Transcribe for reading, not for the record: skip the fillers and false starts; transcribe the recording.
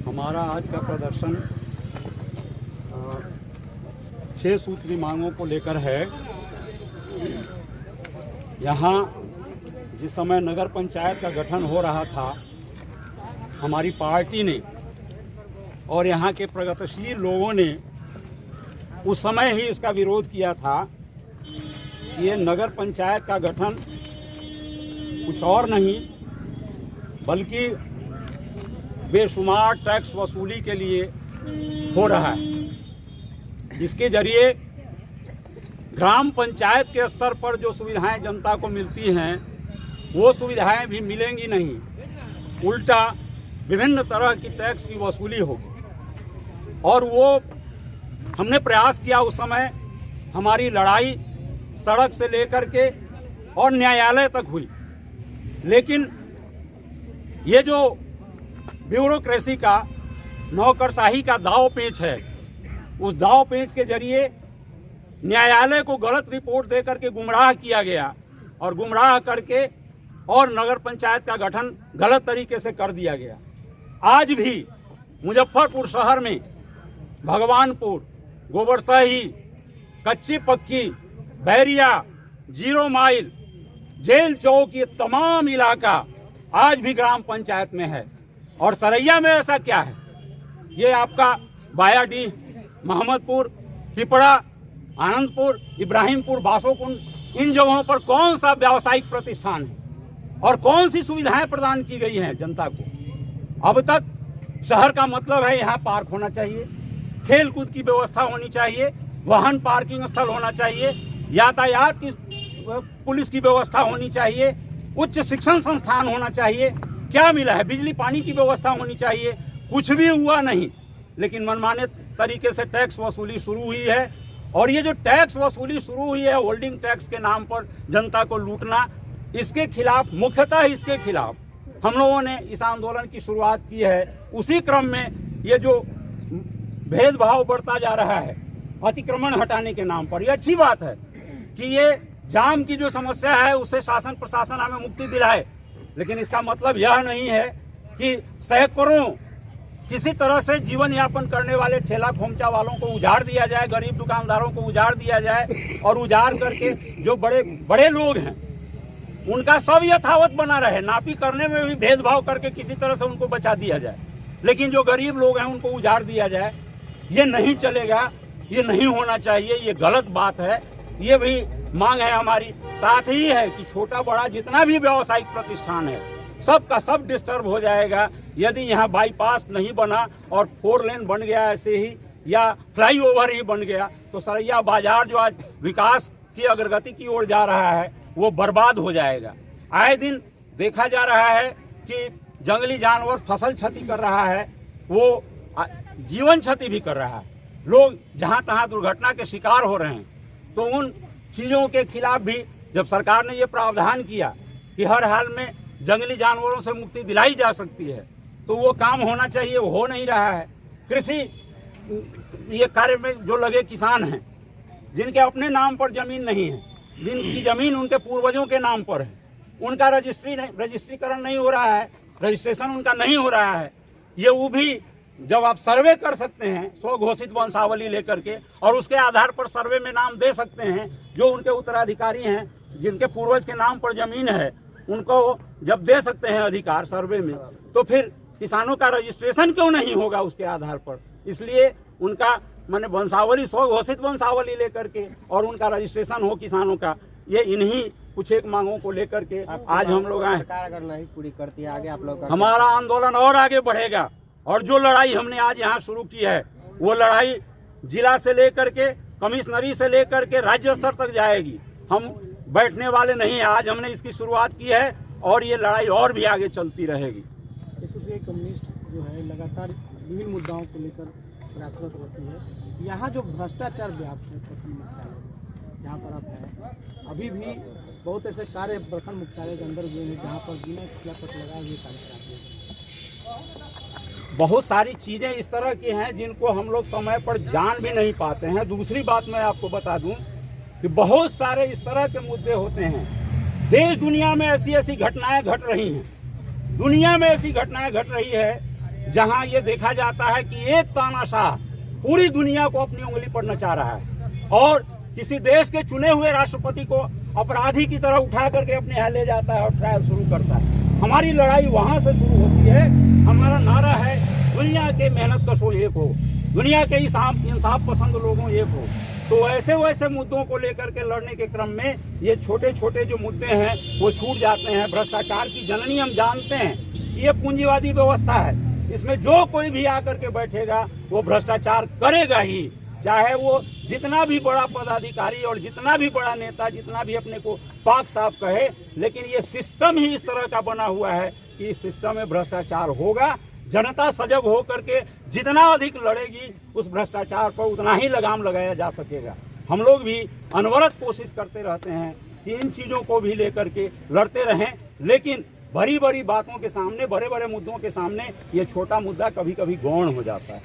हमारा आज का प्रदर्शन 6 सूत्री मांगों को लेकर है। यहाँ जिस समय नगर पंचायत का गठन हो रहा था, हमारी पार्टी ने और यहाँ के प्रगतिशील लोगों ने उस समय ही इसका विरोध किया था कि ये नगर पंचायत का गठन कुछ और नहीं बल्कि बेशुमार टैक्स वसूली के लिए हो रहा है। इसके जरिए ग्राम पंचायत के स्तर पर जो सुविधाएं जनता को मिलती हैं वो सुविधाएं भी मिलेंगी नहीं, उल्टा विभिन्न तरह की टैक्स की वसूली होगी। और वो हमने प्रयास किया उस समय, हमारी लड़ाई सड़क से लेकर के और न्यायालय तक हुई, लेकिन ये जो ब्यूरोक्रेसी का नौकरशाही का दाव पेच है, उस दाव पेच के जरिए न्यायालय को गलत रिपोर्ट दे करके गुमराह किया गया और गुमराह करके और नगर पंचायत का गठन गलत तरीके से कर दिया गया। आज भी मुजफ्फरपुर शहर में भगवानपुर, गोबरसही, कच्ची पक्की, बैरिया, 0 माइल, जेल चौक, ये तमाम इलाका आज भी ग्राम पंचायत में है। और सरैया में ऐसा क्या है? ये आपका बायाडीह, मोहम्मदपुर, पिपड़ा, आनंदपुर, इब्राहिमपुर, बासोकुंड, इन जगहों पर कौन सा व्यावसायिक प्रतिष्ठान है और कौन सी सुविधाएं प्रदान की गई हैं जनता को? अब तक शहर का मतलब है यहाँ पार्क होना चाहिए, खेल कूद की व्यवस्था होनी चाहिए, वाहन पार्किंग स्थल होना चाहिए, यातायात की पुलिस की व्यवस्था होनी चाहिए, उच्च शिक्षण संस्थान होना चाहिए। क्या मिला है? बिजली पानी की व्यवस्था होनी चाहिए। कुछ भी हुआ नहीं, लेकिन मनमाने तरीके से टैक्स वसूली शुरू हुई है। और ये जो टैक्स वसूली शुरू हुई है होल्डिंग टैक्स के नाम पर जनता को लूटना, इसके खिलाफ, मुख्यतः इसके खिलाफ हम लोगों ने इस आंदोलन की शुरुआत की है। उसी क्रम में ये जो भेदभाव बढ़ता जा रहा है अतिक्रमण हटाने के नाम पर, ये अच्छी बात है कि ये जाम की जो समस्या है उससे शासन प्रशासन हमें मुक्ति दिलाए, लेकिन इसका मतलब यह नहीं है कि सैकड़ों किसी तरह से जीवन यापन करने वाले ठेला खोमचा वालों को उजाड़ दिया जाए, गरीब दुकानदारों को उजाड़ दिया जाए और उजाड़ करके जो बड़े बड़े लोग हैं उनका सब यथावत बना रहे। नापी करने में भी भेदभाव करके किसी तरह से उनको बचा दिया जाए, लेकिन जो गरीब लोग हैं उनको उजाड़ दिया जाए, ये नहीं चलेगा, ये नहीं होना चाहिए, ये गलत बात है। ये भी मांग है हमारी। साथ ही है कि छोटा बड़ा जितना भी व्यावसायिक प्रतिष्ठान है सबका सब डिस्टर्ब हो जाएगा यदि यहाँ बाईपास नहीं बना और 4 लेन बन गया ऐसे ही, या फ्लाईओवर ही बन गया, तो सरैया बाजार जो आज विकास की अग्रगति की ओर जा रहा है वो बर्बाद हो जाएगा। आए दिन देखा जा रहा है कि जंगली जानवर फसल क्षति कर रहा है, वो जीवन क्षति भी कर रहा है। लोग जहाँ तहाँ दुर्घटना के शिकार हो रहे हैं। तो उन चीज़ों के खिलाफ भी जब सरकार ने ये प्रावधान किया कि हर हाल में जंगली जानवरों से मुक्ति दिलाई जा सकती है, तो वो काम होना चाहिए, वो हो नहीं रहा है। कृषि ये कार्य में जो लगे किसान हैं जिनके अपने नाम पर जमीन नहीं है, जिनकी जमीन उनके पूर्वजों के नाम पर है, उनका रजिस्ट्रीकरण नहीं हो रहा है, रजिस्ट्रेशन उनका नहीं हो रहा है। ये वो भी जब आप सर्वे कर सकते हैं स्वघोषित वंशावली लेकर के, और उसके आधार पर सर्वे में नाम दे सकते हैं जो उनके उत्तराधिकारी हैं, जिनके पूर्वज के नाम पर जमीन है, उनको जब दे सकते हैं अधिकार सर्वे में, तो फिर किसानों का रजिस्ट्रेशन क्यों नहीं होगा उसके आधार पर? इसलिए उनका माने वंशावली, स्वघोषित वंशावली लेकर के और उनका रजिस्ट्रेशन हो किसानों का। ये इन्हीं कुछ एक मांगों को लेकर के आज हम लोग आए। सरकार अगर नहीं पूरी करती है आगे आप लोग का हमारा आंदोलन और आगे बढ़ेगा। और जो लड़ाई हमने आज यहाँ शुरू की है वो लड़ाई जिला से लेकर के, कमिश्नरी से लेकर के राज्य स्तर तक जाएगी। हम बैठने वाले नहीं हैं। आज हमने इसकी शुरुआत की है और ये लड़ाई और भी आगे चलती रहेगी। एसोसिएशन कम्युनिस्ट जो है लगातार विभिन्न मुद्दाओं को लेकर प्रयासरत रहती है। यहाँ जो भ्रष्टाचार व्याप्त है प्रखंड मुख्यालय जहाँ पर आप हैं, अभी भी बहुत ऐसे कार्य प्रखंड मुख्यालय के अंदर हुए हैं जहाँ पर बिना खिलाफत लगाए हुए कार्य कराते हैं। बहुत सारी चीज़ें इस तरह की हैं जिनको हम लोग समय पर जान भी नहीं पाते हैं। दूसरी बात मैं आपको बता दूं कि बहुत सारे इस तरह के मुद्दे होते हैं। देश दुनिया में ऐसी ऐसी घटनाएं घट रही हैं, दुनिया में ऐसी घटनाएं घट रही है जहां ये देखा जाता है कि एक तानाशाह पूरी दुनिया को अपनी उंगली पर नचा रहा है और किसी देश के चुने हुए राष्ट्रपति को अपराधी की तरह उठा करके अपने यहाँ ले जाता है और ट्रायल शुरू करता है। हमारी लड़ाई वहां से शुरू होती है। हमारा नारा है दुनिया के मेहनत कशों एक हो, दुनिया के इंसाफ पसंद लोगों एक हो। तो ऐसे वैसे मुद्दों को लेकर के लड़ने के क्रम में ये छोटे छोटे जो मुद्दे हैं वो छूट जाते हैं। भ्रष्टाचार की जननी हम जानते हैं, ये पूंजीवादी व्यवस्था है। इसमें जो कोई भी आकर के बैठेगा वो भ्रष्टाचार करेगा ही, चाहे वो जितना भी बड़ा पदाधिकारी और जितना भी बड़ा नेता, जितना भी अपने को पाक साफ कहे, लेकिन ये सिस्टम ही इस तरह का बना हुआ है कि इस सिस्टम में भ्रष्टाचार होगा। जनता सजग हो करके जितना अधिक लड़ेगी उस भ्रष्टाचार पर उतना ही लगाम लगाया जा सकेगा। हम लोग भी अनवरत कोशिश करते रहते हैं कि इन चीज़ों को भी लेकर के लड़ते रहें, लेकिन बड़ी बड़ी बातों के सामने, बड़े बड़े मुद्दों के सामने ये छोटा मुद्दा कभी कभी गौण हो जाता है।